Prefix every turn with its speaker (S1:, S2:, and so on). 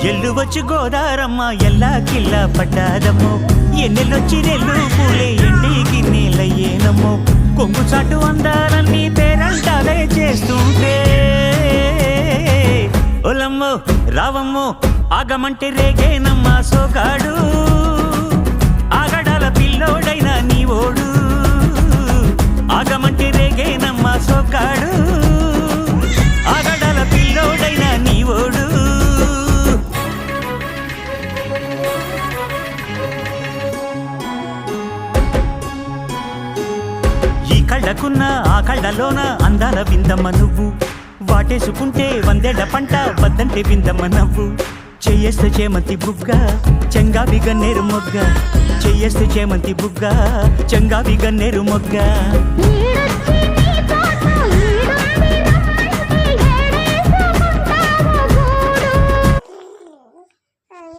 S1: ఎల్లు వచ్చి గోదారమ్మ ఎల్లా కిల్లా పడ్డాదమ్మో ఎన్నెల్లొచ్చి నెల్లు పూలే ఎండికి నీళ్ళయ్యేనమ్మో కొంగు చాటు అందాలన్నీ పేరంటాలే చేస్తుంటే ఒలమ్మో రావమ్మో ఆగమంటే రేగేనమ్మా సోగాడు ఆగడాల పిల్లోడైనా నీ ఓడు ఆగమంటే రేగేనమ్మా సోగాడు ఆగడాల పిల్లోడైనా నీ ఓడు ఈ కళ్ళకున్న ఆ కళ్ళలోన అందాల విందమ్మ నువ్వు వాటేసుకుంటే వందేళ్ల పంట వద్దంటే విందమ్మ నవ్వు చెయ్యేస్తే చేమంతి బుగ్గ చెంగావి గన్నేరు మొగ్గ చెయ్యేస్తే చేమంతి బుగ్గ చెంగావి గన్నేరు మొగ్గ